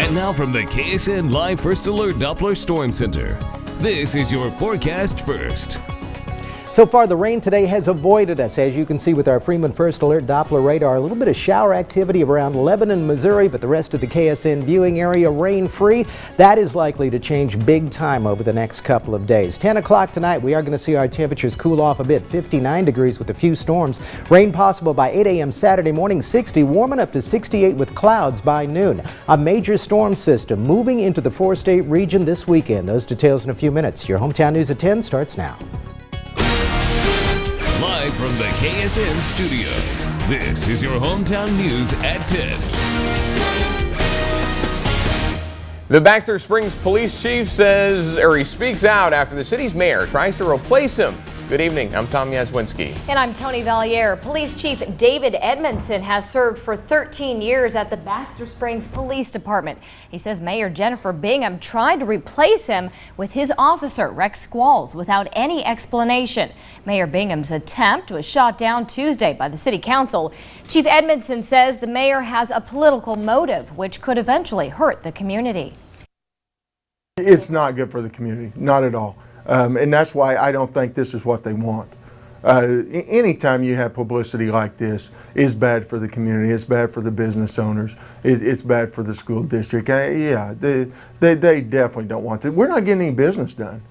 And now from the KSN Live First Alert Doppler Storm Center, this is your forecast first. So far, the rain today has avoided us. As you can see with our Freeman First Alert Doppler radar, a little bit of shower activity around Lebanon, Missouri, but the rest of the KSN viewing area rain-free. That is likely to change big time over the next couple of days. 10 o'clock tonight, we are going to see our temperatures cool off a bit, 59 degrees with a few storms. Rain possible by 8 a.m. Saturday morning, 60, warming up to 68 with clouds by noon. A major storm system moving into the four-state region this weekend. Those details in a few minutes. Your Hometown News at 10 starts now. Live from the KSN studios, this is your Hometown News at 10. The Baxter Springs police chief he speaks out after the city's mayor tries to replace him. Good evening, I'm Tom Yazwinski. And I'm Tony Valliere. Police Chief David Edmondson has served for 13 years at the Baxter Springs Police Department. He says Mayor Jennifer Bingham tried to replace him with his officer, Rex Squalls, without any explanation. Mayor Bingham's attempt was shot down Tuesday by the city council. Chief Edmondson says the mayor has a political motive, which could eventually hurt the community. It's not good for the community, not at all. And that's why I don't think this is what they want. Anytime you have publicity like this, it's bad for the community, it's bad for the business owners, it's bad for the school district. Yeah, they definitely don't want to. We're not getting any business done.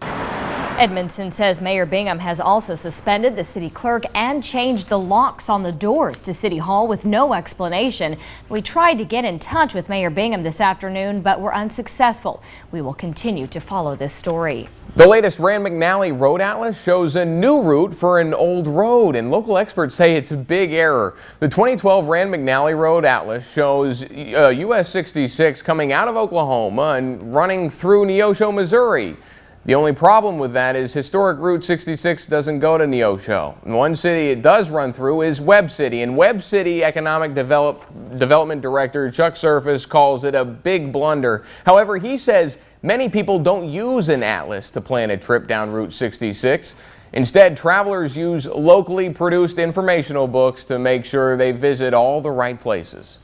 Edmondson says Mayor Bingham has also suspended the city clerk and changed the locks on the doors to City Hall with no explanation. We tried to get in touch with Mayor Bingham this afternoon, but were unsuccessful. We will continue to follow this story. The latest Rand McNally Road Atlas shows a new route for an old road, and local experts say it's a big error. The 2012 Rand McNally Road Atlas shows US 66 coming out of Oklahoma and running through Neosho, Missouri. The only problem with that is historic Route 66 doesn't go to Neosho. And one city it does run through is Webb City, and Webb City Economic Development Director Chuck Surface calls it a big blunder. However, he says many people don't use an atlas to plan a trip down Route 66. Instead, travelers use locally produced informational books to make sure they visit all the right places.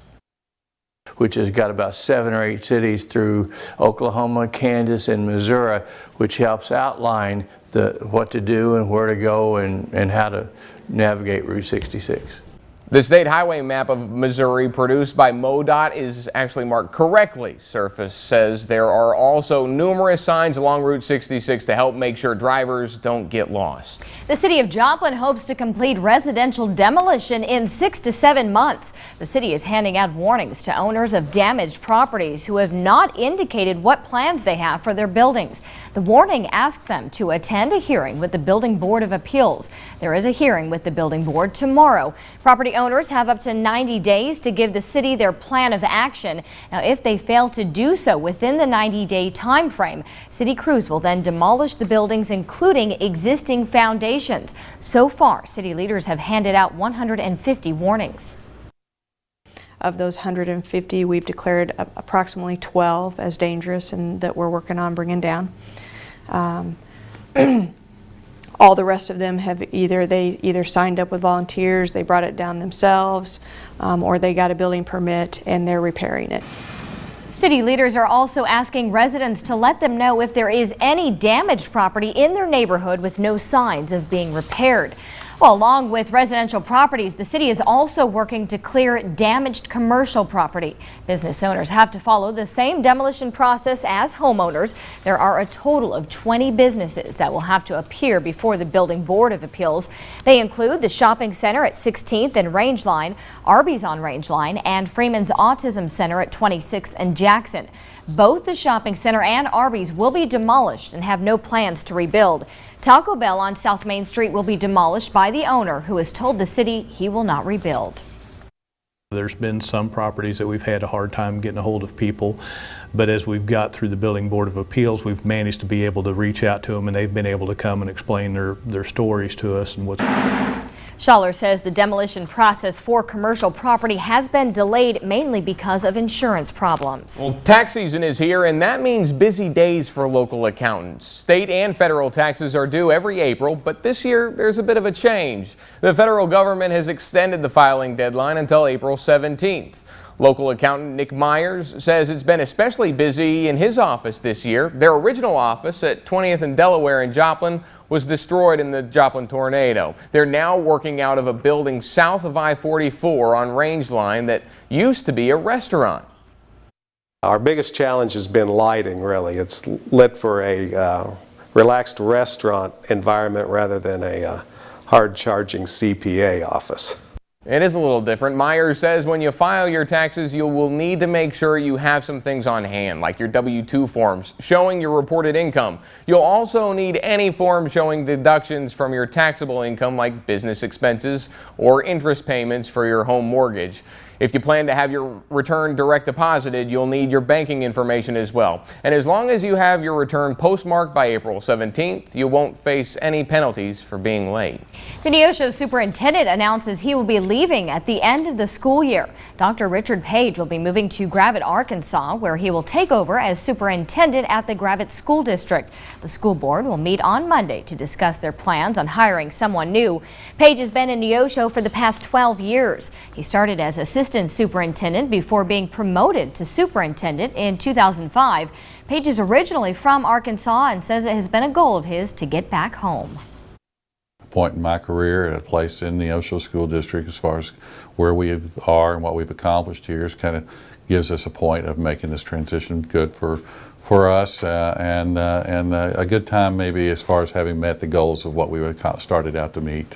Which has got about 7 or 8 cities through Oklahoma, Kansas, and Missouri, which helps outline what to do and where to go and how to navigate Route 66. The state highway map of Missouri produced by MoDOT is actually marked correctly. Surface says there are also numerous signs along Route 66 to help make sure drivers don't get lost. The city of Joplin hopes to complete residential demolition in 6 to 7 months. The city is handing out warnings to owners of damaged properties who have not indicated what plans they have for their buildings. The warning asks them to attend a hearing with the Building Board of Appeals. There is a hearing with the Building Board tomorrow. Property owners have up to 90 days to give the city their plan of action. Now, if they fail to do so within the 90-day time frame, city crews will then demolish the buildings, including existing foundations. So far, city leaders have handed out 150 warnings. Of those 150, we've declared approximately 12 as dangerous and that we're working on bringing down. All the rest of them have either signed up with volunteers, they brought it down themselves, or they got a building permit and they're repairing it. City leaders are also asking residents to let them know if there is any damaged property in their neighborhood with no signs of being repaired. Well, along with residential properties, the city is also working to clear damaged commercial property. Business owners have to follow the same demolition process as homeowners. There are a total of 20 businesses that will have to appear before the Building Board of Appeals. They include the shopping center at 16th and Rangeline, Arby's on Rangeline, and Freeman's Autism Center at 26th and Jackson. Both the shopping center and Arby's will be demolished and have no plans to rebuild. Taco Bell on South Main Street will be demolished by the owner, who has told the city he will not rebuild. There's been some properties that we've had a hard time getting a hold of people, but as we've got through the Building Board of Appeals, we've managed to be able to reach out to them, and they've been able to come and explain their stories to us and what's. Schaller says the demolition process for commercial property has been delayed mainly because of insurance problems. Well, tax season is here, and that means busy days for local accountants. State and federal taxes are due every April, but this year there's a bit of a change. The federal government has extended the filing deadline until April 17th. Local accountant Nick Myers says it's been especially busy in his office this year. Their original office at 20th and Delaware in Joplin was destroyed in the Joplin tornado. They're now working out of a building south of I-44 on Rangeline that used to be a restaurant. Our biggest challenge has been lighting, really. It's lit for a relaxed restaurant environment rather than a hard-charging CPA office. It is a little different. Myers says when you file your taxes, you will need to make sure you have some things on hand, like your W-2 forms showing your reported income. You'll also need any form showing deductions from your taxable income, like business expenses or interest payments for your home mortgage. If you plan to have your return direct deposited, you'll need your banking information as well. And as long as you have your return postmarked by April 17th, you won't face any penalties for being late. The Neosho superintendent announces he will be leaving at the end of the school year. Dr. Richard Page will be moving to Gravette, Arkansas, where he will take over as superintendent at the Gravette School District. The school board will meet on Monday to discuss their plans on hiring someone new. Page has been in Neosho for the past 12 years. He started as assistant superintendent before being promoted to superintendent in 2005. Page is originally from Arkansas and says it has been a goal of his to get back home. Point in my career at a place in the Neosho School District, as far as where we are and what we've accomplished here, is kind of gives us a point of making this transition good for us and a good time maybe as far as having met the goals of what we started out to meet.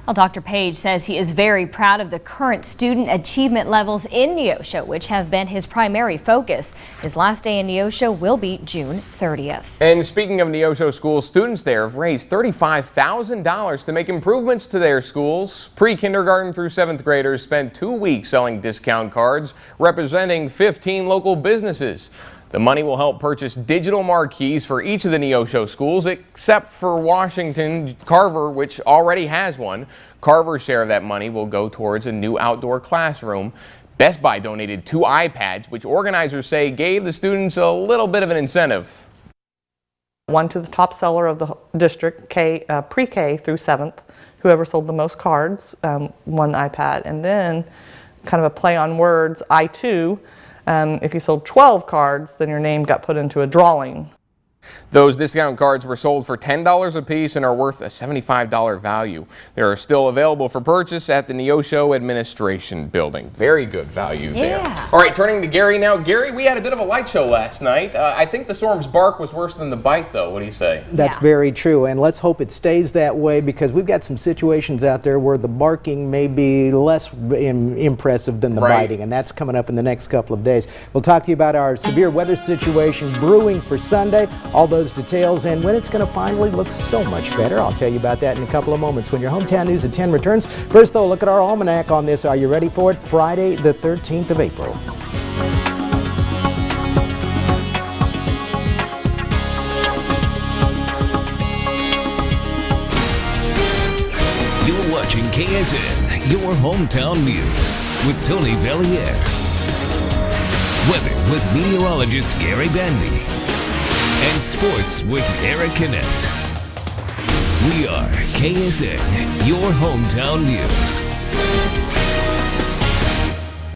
Well, Dr. Page says he is very proud of the current student achievement levels in Neosho, which have been his primary focus. His last day in Neosho will be June 30th. And speaking of Neosho schools, students there have raised $35,000 to make improvements to their schools. Pre-kindergarten through 7th graders spent 2 weeks selling discount cards representing 15 local businesses. The money will help purchase digital marquees for each of the Neosho schools, except for Washington Carver, which already has one. Carver's share of that money will go towards a new outdoor classroom. Best Buy donated 2 iPads, which organizers say gave the students a little bit of an incentive. One to the top seller of the district, pre-K through 7th. Whoever sold the most cards won the iPad. And then, kind of a play on words, I2. If you sold 12 cards, then your name got put into a drawing. Those discount cards were sold for $10 a piece and are worth a $75 value. They are still available for purchase at the Neosho Administration Building. Very good value there. All right, turning to Gary now. Gary, we had a bit of a light show last night. I think the storm's bark was worse than the bite, though. What do you say? That's very true, and let's hope it stays that way, because we've got some situations out there where the barking may be less impressive than the biting, and that's coming up in the next couple of days. We'll talk to you about our severe weather situation brewing for Sunday, all those details, and when it's going to finally look so much better. I'll tell you about that in a couple of moments when your Hometown News at 10 returns. First, though, look at our almanac on this. Are you ready for it? Friday, the 13th of April. You're watching KSN, your Hometown News, with Tony Valliere. Weather with meteorologist Gary Bandy. And sports with Eric Kinnett. We are KSN, your Hometown News.